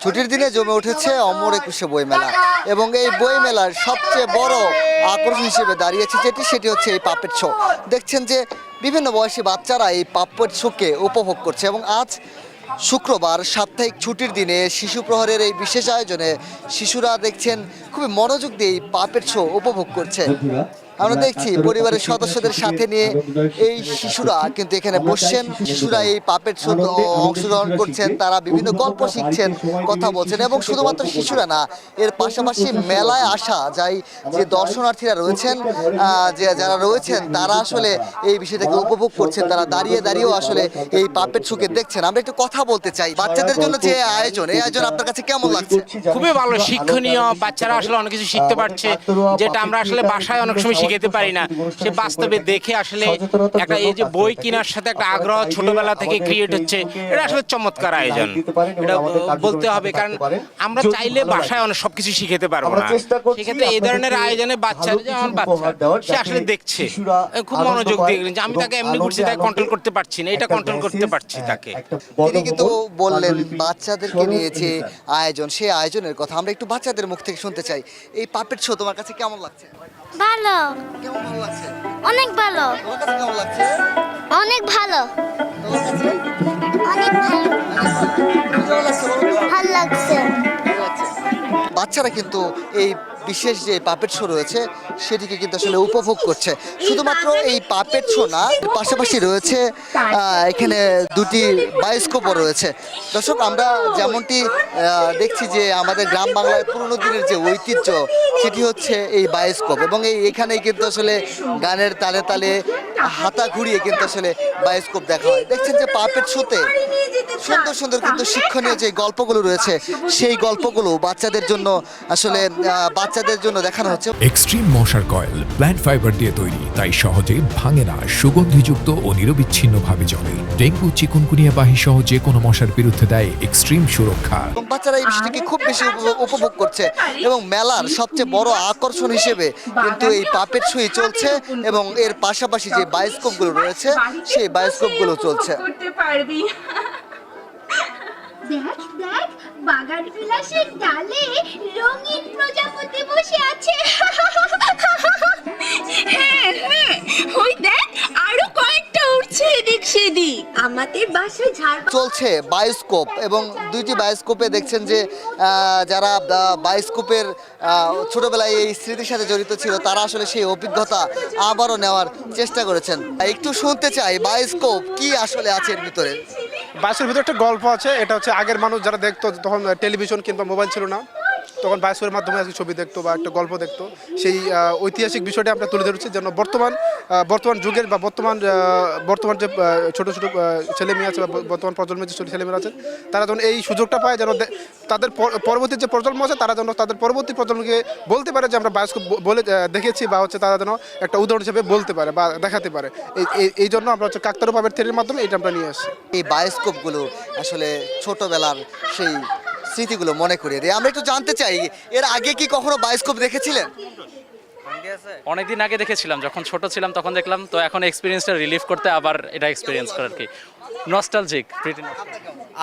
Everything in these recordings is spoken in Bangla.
ছুটির দিনে জমে উঠেছে অমর একুশে বইমেলা এবং এই বইমেলার সবচেয়ে বড় আকর্ষণ হিসেবে দাঁড়িয়েছে সেটি হচ্ছে এই পাপেট শো। দেখছেন যে বিভিন্ন বয়সী বাচ্চারা এই পাপেট শোকে উপভোগ করছে এবং আজ শুক্রবার সাপ্তাহিক ছুটির দিনে শিশু প্রহরের এই বিশেষ আয়োজনে শিশুরা দেখছেন খুবই মনোযোগ দিয়ে এই পাপেট শো উপভোগ করছে। আমরা দেখছি পরিবারের সদস্যদের সাথে নিয়ে এই শিশুরা কিন্তু এখানে বসছেন, শিশুরা এই পাপেট শো অংশগ্রহণ করছেন, তারা বিভিন্ন গল্প শিখছেন, কথা বলছেন এবং শুধুমাত্র শিশুরা না, এর পাশাপাশি মেলায় আসা যে দর্শনার্থীরা রয়েছেন, যারা রয়েছেন তারা আসলে এই বিষয়টাকে উপভোগ করছেন, তারা দাঁড়িয়ে দাঁড়িয়েও আসলে এই পাপেট শোকে দেখছেন। আমরা একটু কথা বলতে চাই, বাচ্চাদের জন্য যে আয়োজন, এই আয়োজন আপনার কাছে কেমন লাগছে? খুবই ভালো, শিক্ষণীয়, বাচ্চারা আসলে অনেক কিছু শিখতে পারছে যেটা আমরা আসলে বাসায় অনেক সময় শিখাতে পারি না, সে বাস্তবে দেখে আসলে একটা এই যে বই কেনার সাথে একটা আগ্রহ ছোটবেলা থেকে ক্রিয়েট হচ্ছে, এটা আসলে চমৎকার আয়োজন, এটা বলতে হবে। কারণ আমরা চাইলে বাসায় অনেক সবকিছু শিখাতে পারবো না, সেক্ষেত্রে এই ধরনের আয়োজনে বাচ্চারা, যেমন বাচ্চা সে আসলে দেখছে, খুব মনোযোগ দিয়ে, যে আমি তাকে এমনি ঘুরছি, তাকে কন্ট্রোল করতে পারছি না, এটা কন্ট্রোল করতে পারছি তাকে। তিনি কিন্তু বললেন বাচ্চাদেরকে নিয়ে যে আয়োজন, সেই আয়োজনের কথা আমরা একটু বাচ্চাদের মুখ থেকে শুনতে চাই। এই পাপেট শো তোমার কাছে কেমন লাগছে? ভালো, কেমন ভালো লাগছে? অনেক ভালো, তোমার কাছে কেমন লাগছে? অনেক ভালো, তোমার কাছে অনেক ভালো, কেমন লাগছে বলো তো? ভালো লাগছে। ভালো লাগছে। বাচ্চারা কিন্তু এই বিশেষ যে পাপেট শো রয়েছে সেটিকে কিন্তু আসলে উপভোগ করছে। শুধুমাত্র এই পাপেট শো না, পাশাপাশি রয়েছে এখানে দুটি বায়োস্কোপও রয়েছে। দর্শক, আমরা যেমনটি দেখছি যে আমাদের গ্রাম বাংলার পুরনো দিনের যে ঐতিহ্য সেটি হচ্ছে এই বায়োস্কোপ এবং এখানেই কিন্তু আসলে গানের তালে তালে হাতা ঘুরিয়ে কিন্তু আসলে বায়োস্কোপ দেখা হয়। দেখছেন যে পাপেট শোতে সুন্দর সুন্দর কিন্তু শিক্ষণীয় যে গল্পগুলো রয়েছে সেই গল্পগুলো বাচ্চাদের জন্য আসলে বাচ্চাদের জন্য দেখানো হচ্ছে। এক্সট্রিম মশার কয়েল প্ল্যান্ট ফাইবার দিয়ে তৈরি, তাই সহজে ভাঙে না, সুগন্ধিযুক্ত ও নিরবিচ্ছিন্নভাবে জ্বলে। ডেঙ্গু, চিকুনগুনিয়া বাহি সহ যে কোনো মশার বিরুদ্ধে দেয় এক্সট্রিম সুরক্ষা। এবং বাচ্চারা এই বিষয়টিকে খুব বেশি উপভোগ করছে এবং মেলার সবচেয়ে বড় আকর্ষণ হিসেবে কিন্তু এই পাপেট শোই চলছে এবং এর পাশাপাশি যে বায়োস্কোপগুলো রয়েছে সেই বায়োস্কোপগুলো চলছে। দেখ দেখ, বাগান বিলাসের ডালে রঙিন প্রজাপতি বসে আছে। হ্যাঁ হ্যাঁ, ওই দেখ আরো কয়েকটা উঠছে এদিক সেদিক। আমাদের বাসায় ঝাড় চলছে বায়োস্কোপ এবং দুইটি বায়োস্কোপে দেখছেন যে যারা বায়োস্কোপের ছোটবেলায় এই স্মৃতির সাথে জড়িত ছিল তারা আসলে সেই অভিজ্ঞতা আবারও নেওয়ার চেষ্টা করেছেন। একটু শুনতে চাই বায়োস্কোপ কি আসলে আছে এর ভিতরে। বায়োস্কোপের ভিতরে একটা গল্প আছে। এটা হচ্ছে আগের মানুষ যারা দেখতো, তখন টেলিভিশন কিংবা মোবাইল ছিল না, তখন বায়োস্কোপের মাধ্যমে আজকে ছবি দেখতো বা একটা গল্প দেখতো। সেই ঐতিহাসিক বিষয়টা আমরা তুলে ধরেছি যেন বর্তমান যুগের বা বর্তমান যে ছোটো ছোটো ছেলেমেয়ে আছে বা বর্তমান প্রজন্মের যে ছেলেমেয়েরা আছে তারা যেন এই সুযোগটা পায়, যেন তাদের পরবর্তী যে প্রজন্ম আছে তারা যেন তাদের পরবর্তী প্রজন্মকে বলতে পারে যে আমরা বায়োস্কোপ বলে দেখেছি, বা হচ্ছে তারা যেন একটা উদাহরণ হিসেবে বলতে পারে বা দেখাতে পারে। এই জন্য আমরা হচ্ছে কাকতারু পাপেট থিয়েটারের মাধ্যমে এটা আমরা নিয়ে আসি। এই বায়োস্কোপগুলো আসলে ছোটবেলার সেই স্মৃতিগুলো মনে করিয়ে দেয়। আমরা একটু জানতে চাই, এর আগে কি কখনো বায়োস্কোপ দেখেছিলেন? অনেকদিন আগে দেখেছিলাম, যখন ছোট ছিলাম তখন দেখলাম, তো এখন এক্সপিরিয়েন্সটা রিলিভ করতে আবার এটা এক্সপিরিয়েন্স করার কি নস্টালজিক।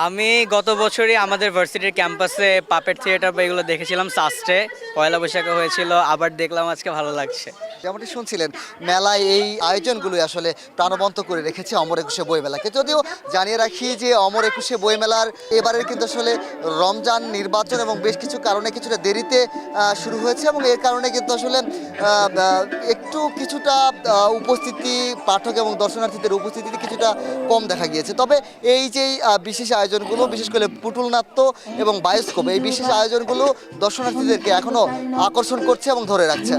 আমি গত বছরই আমাদের ভার্সিটির ক্যাম্পাসে পাপেট থিয়েটার বা এগুলো দেখেছিলাম, সাস্টে পয়লা বৈশাখে হয়েছিল, আবার দেখলাম আজকে, ভালো লাগছে। যেমনটি শুনছিলেন, মেলায় এই আয়োজনগুলোই আসলে প্রাণবন্ত করে রেখেছে অমর একুশে বইমেলাকে। যদিও জানিয়ে রাখি যে অমর একুশে বইমেলার এবারের কিন্তু আসলে রমজান, নির্বাচন এবং বেশ কিছু কারণে কিছুটা দেরিতে শুরু হয়েছে এবং এর কারণে কিন্তু আসলে কিছুটা উপস্থিতি, পাঠক এবং দর্শনার্থীদের উপস্থিতি কিছুটা কম দেখা গিয়েছে। তবে এই যে বিশেষ আয়োজনগুলো, বিশেষ করে পুতুল নাট্য এবং বায়োস্কোপ, এই বিশেষ আয়োজনগুলো দর্শনার্থীদেরকে এখনো আকর্ষণ করছে এবং ধরে রাখছে।